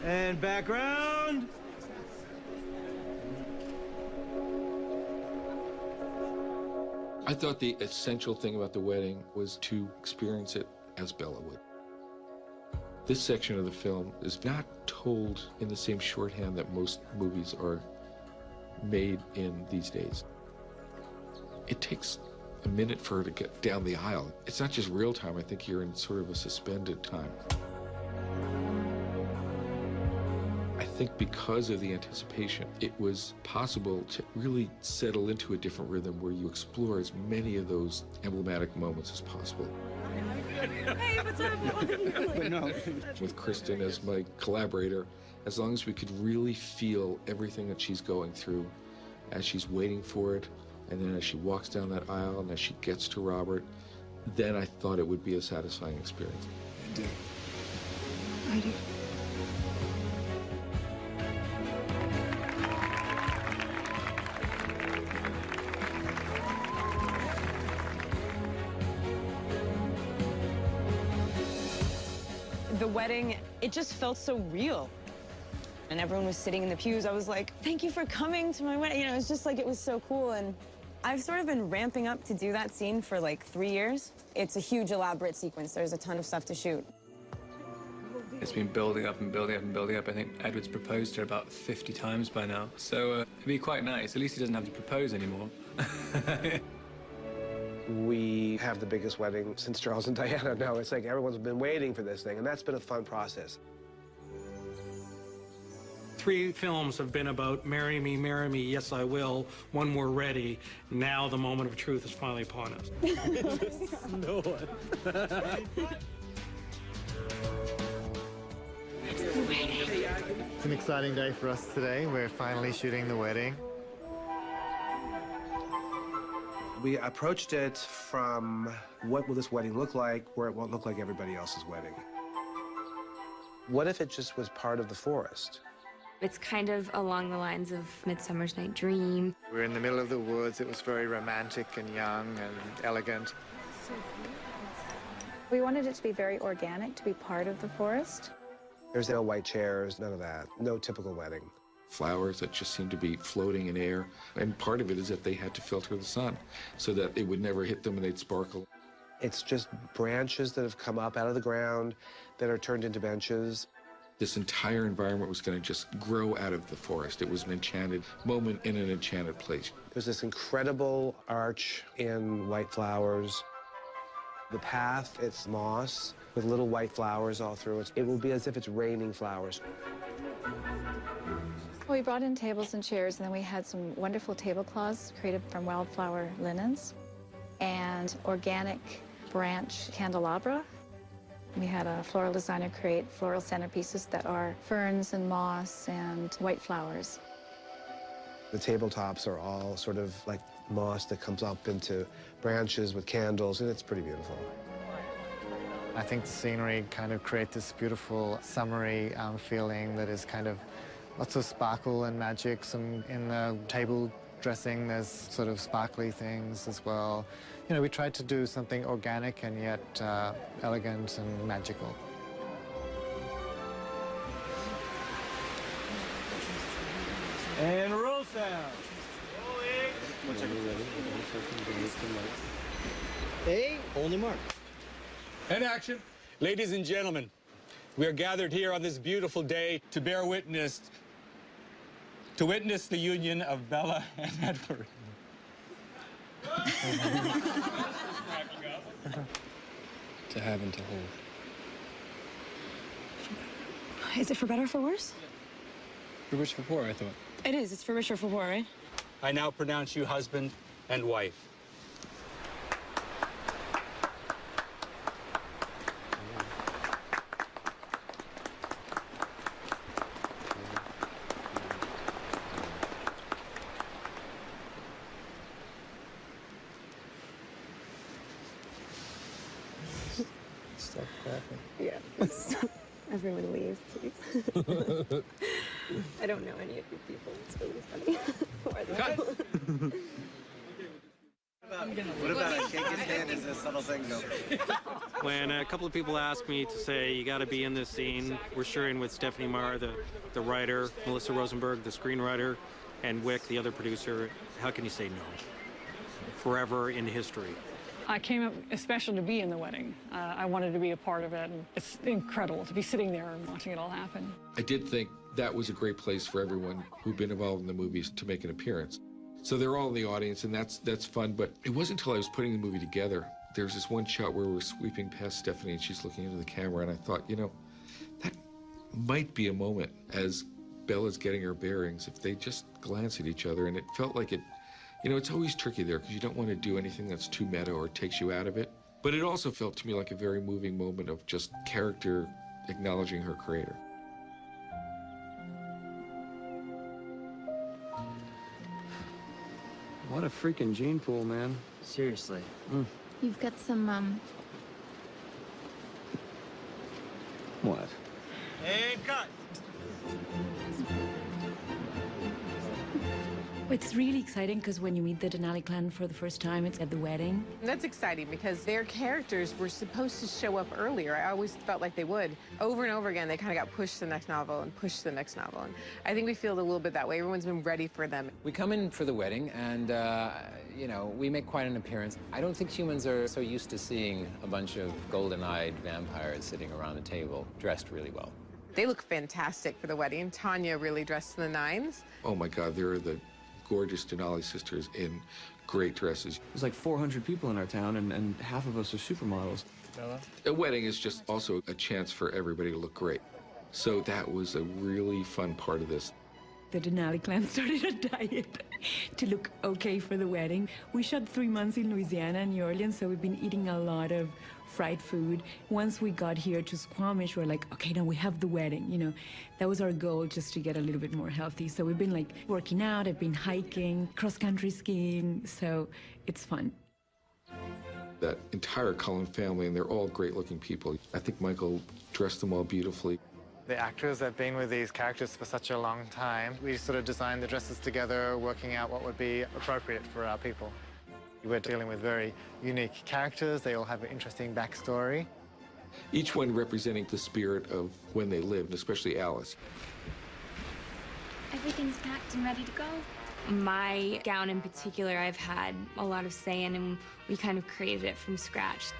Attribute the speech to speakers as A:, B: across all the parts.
A: And background.
B: I thought the essential thing about the wedding was to experience it as Bella would. This section of the film is not told in the same shorthand that most movies are made in these days. It takes a minute for her to get down the aisle. It's not just real time. I think you're in sort of a suspended time. I think because of the anticipation, it was possible to really settle into a different rhythm where you explore as many of those emblematic moments as possible.
C: Hey, what's up?
A: No.
B: With Kristen as my collaborator, as long as we could really feel everything that she's going through as she's waiting for it, and then as she walks down that aisle and as she gets to Robert, then I thought it would be a satisfying experience.
A: I do.
C: I do. The wedding, it just felt so real. And everyone was sitting in the pews. I was like, thank you for coming to my wedding. You know, it's just like, it was so cool. And I've sort of been ramping up to do that scene for like 3 years. It's a huge, elaborate sequence. There's a ton of stuff to shoot.
D: It's been building up and building up and building up. I think Edward's proposed to her about 50 times by now. So it'd be quite nice. At least he doesn't have to propose anymore.
E: We have the biggest wedding since Charles and Diana. No, it's like everyone's been waiting for this thing, and that's been a fun process.
F: 3 films have been about marry me, yes I will, when we're ready. Now the moment of truth is finally upon us.
A: No one.
G: It's an exciting day for us today. We're finally shooting the wedding.
E: We approached it from what will this wedding look like where it won't look like everybody else's wedding. What if it just was part of the forest?
H: It's kind of along the lines of Midsummer's Night Dream.
G: We're in the middle of the woods. It was very romantic and young and elegant.
I: We wanted it to be very organic, to be part of the forest.
E: There's no white chairs, none of that. No typical wedding.
B: Flowers that just seem to be floating in air. And part of it is that they had to filter the sun so that it would never hit them and they'd sparkle.
E: It's just branches that have come up out of the ground that are turned into benches.
B: This entire environment was going to just grow out of the forest. It was an enchanted moment in an enchanted place.
E: There's this incredible arch in white flowers. The path, it's moss with little white flowers all through it. It will be as if it's raining flowers.
I: We brought in tables and chairs, and then we had some wonderful tablecloths created from wildflower linens and organic branch candelabra. We had a floral designer create floral centerpieces that are ferns and moss and white flowers.
E: The tabletops are all sort of like moss that comes up into branches with candles, and it's pretty beautiful.
G: I think the scenery kind of creates this beautiful summery feeling that is kind of lots of sparkle and magic. In the table dressing, there's sort of sparkly things as well. You know, we tried to do something organic and yet elegant and magical.
A: And roll sound. Hey, only mark.
J: And action. Ladies and gentlemen, we are gathered here on this beautiful day to bear witness, to witness the union of Bella and Edward.
D: To have and to hold.
C: Is it for better or for worse?
D: For rich, for poor, I thought.
C: It is. It's for richer or for poor, right?
J: I now pronounce you husband and wife.
D: Stop clapping.
C: Yeah. Everyone leave, please. I don't know any of you people. It's really funny. Who are they?
J: Cut.
E: What about I shake his hand as a subtle thing though?
F: When a couple of people ask me to say, you got to be in this scene, we're sharing with Stephanie Meyer, the writer, Melissa Rosenberg, the screenwriter, and Wick, the other producer. How can you say no? Forever in history.
K: I came up especially to be in the wedding. I wanted to be a part of it, and it's incredible to be sitting there and watching it all happen.
B: I did think that was a great place for everyone who'd been involved in the movies to make an appearance. So they're all in the audience, and that's fun, but it wasn't until I was putting the movie together. There was this one shot where we're sweeping past Stephanie, and she's looking into the camera, and I thought, you know, that might be a moment as Bella's getting her bearings if they just glance at each other, and it felt like it, you know, it's always tricky there because you don't want to do anything that's too meta or takes you out of it. But it also felt to me like a very moving moment of just character acknowledging her creator.
A: What a freaking gene pool, man. Seriously.
H: You've got some,
A: What? And cut!
L: It's really exciting because when you meet the Denali clan for the first time, it's at the wedding.
M: That's exciting because their characters were supposed to show up earlier. I always felt like they would. Over and over again, they kind of got pushed to the next novel and pushed to the next novel. And I think we feel a little bit that way. Everyone's been ready for them.
N: We come in for the wedding and, you know, we make quite an appearance. I don't think humans are so used to seeing a bunch of golden-eyed vampires sitting around a table dressed really well.
M: They look fantastic for the wedding. Tanya really dressed to the nines.
B: Oh my God, they're the gorgeous Denali sisters in great dresses.
A: There's like 400 people in our town, and half of us are supermodels.
B: A wedding is just also a chance for everybody to look great. So that was a really fun part of this.
L: The Denali clan started a diet to look okay for the wedding. We shot 3 months in Louisiana and New Orleans, so we've been eating a lot of fried food. Once we got here to Squamish, we're like, okay, now we have the wedding, you know. That was our goal, just to get a little bit more healthy. So we've been like working out, I've been hiking, cross-country skiing, so it's fun.
B: That entire Cullen family, and they're all great-looking people. I think Michael dressed them all beautifully.
G: The actors have been with these characters for such a long time. We sort of designed the dresses together, working out what would be appropriate for our people. We're dealing with very unique characters. They all have an interesting backstory.
B: Each one representing the spirit of when they lived, especially Alice.
H: everything's packed and ready to go. My gown in particular, I've had a lot of say in, and we kind of created it from scratch.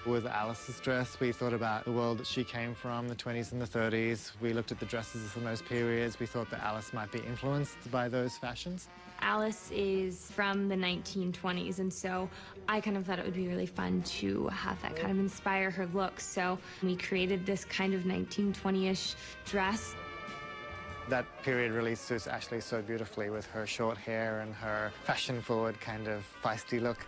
G: With Alice's dress, we thought about the world that she came from, the 20s and the 30s. We looked at the dresses from those periods. We thought that Alice might be influenced by those fashions.
H: Alice is from the 1920s, and so I kind of thought it would be really fun to have that kind of inspire her look. So we created this kind of 1920-ish dress.
G: That period really suits Ashley so beautifully with her short hair and her fashion-forward kind of feisty look.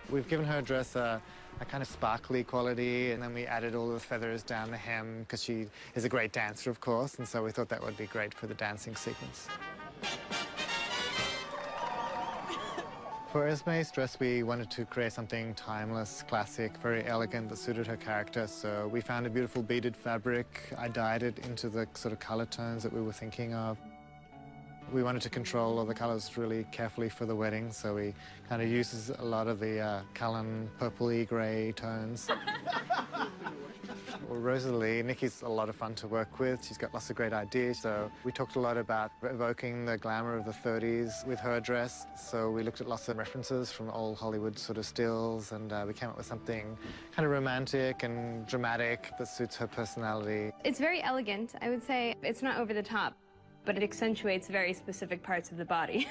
G: We've given her dress a kind of sparkly quality, and then we added all the feathers down the hem because she is a great dancer, of course, and so we thought that would be great for the dancing sequence. For Esme's dress, we wanted to create something timeless, classic, very elegant that suited her character, so we found a beautiful beaded fabric. I dyed it into the sort of color tones that we were thinking of. We wanted to control all the colors really carefully for the wedding, so we kind of uses a lot of the Cullen purpley grey tones. Well, Rosalie, Nikki's a lot of fun to work with. She's got lots of great ideas, so we talked a lot about evoking the glamour of the 30s with her dress. So we looked at lots of references from old Hollywood sort of stills, and we came up with something kind of romantic and dramatic that suits her personality.
O: It's very elegant. I would say it's not over the top, but it accentuates very specific parts of the body.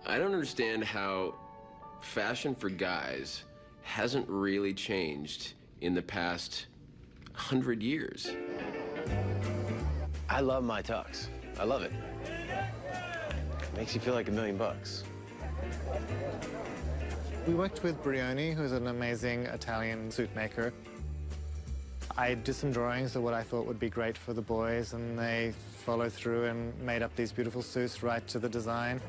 P: I don't understand how fashion for guys hasn't really changed in the past 100 years.
E: I love my tux. I love it. Makes you feel like $1 million.
G: We worked with Brioni, who's an amazing Italian suit maker. I did some drawings of what I thought would be great for the boys, and they followed through and made up these beautiful suits right to the design.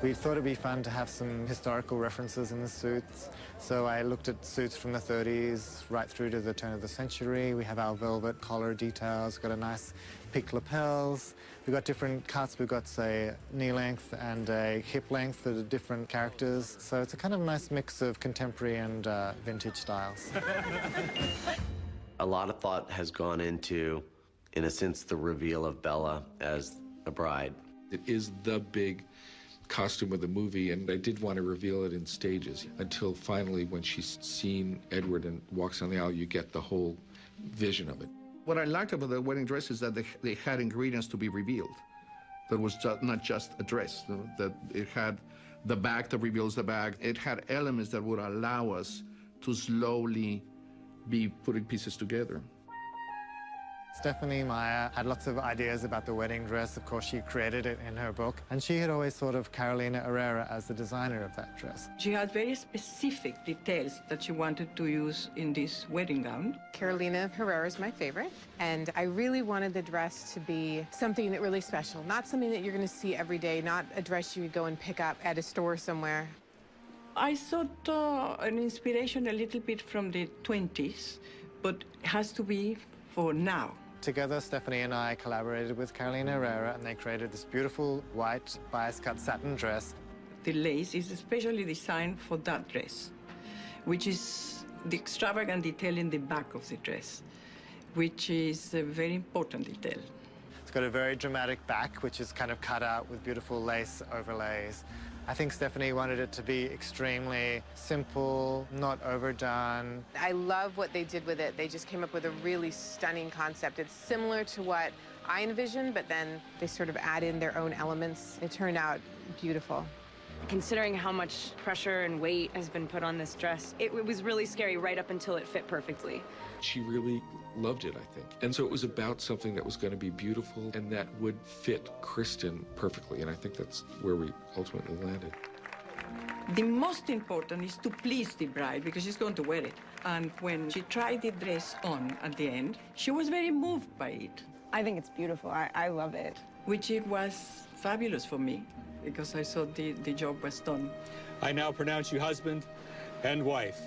G: We thought it'd be fun to have some historical references in the suits. So I looked at suits from the 30s right through to the turn of the century. We have our velvet collar details, got a nice peak lapels. We've got different cuts. We've got, say, knee length and a hip length that are different characters. So it's a kind of nice mix of contemporary and vintage styles.
Q: A lot of thought has gone into, in a sense, the reveal of Bella as a bride.
B: It is the big costume of the movie, and I did want to reveal it in stages until finally when she's seen Edward and walks down the aisle, you get the whole vision of it.
R: What I liked about the wedding dress is that they had ingredients to be revealed. That was not just a dress, that it had the bag that reveals the bag. It had elements that would allow us to slowly be putting pieces together.
G: Stephanie Meyer had lots of ideas about the wedding dress. Of course, she created it in her book. And she had always thought of Carolina Herrera as the designer of that dress.
L: She had very specific details that she wanted to use in this wedding gown.
M: Carolina Herrera is my favorite, and I really wanted the dress to be something that really special, not something that you're going to see every day, not a dress you would go and pick up at a store somewhere.
L: I sought an inspiration a little bit from the 20s, but it has to be for now.
G: Together, Stephanie and I collaborated with Carolina Herrera, and they created this beautiful white bias-cut satin dress.
L: The lace is especially designed for that dress, which is the extravagant detail in the back of the dress, which is a very important detail.
G: It's got a very dramatic back, which is kind of cut out with beautiful lace overlays. I think Stephanie wanted it to be extremely simple, not overdone.
M: I love what they did with it. They just came up with a really stunning concept. It's similar to what I envisioned, but then they sort of add in their own elements. It turned out beautiful.
C: Considering how much pressure and weight has been put on this dress, it was really scary right up until it fit perfectly.
B: She really loved it, I think. And so it was about something that was going to be beautiful and that would fit Kristen perfectly. And I think that's where we ultimately landed.
L: The most important is to please the bride because she's going to wear it. And when she tried the dress on at the end, she was very moved by it.
C: I think it's beautiful. I love it.
L: Which it was fabulous for me because I saw the job was done.
J: I now pronounce you husband and wife.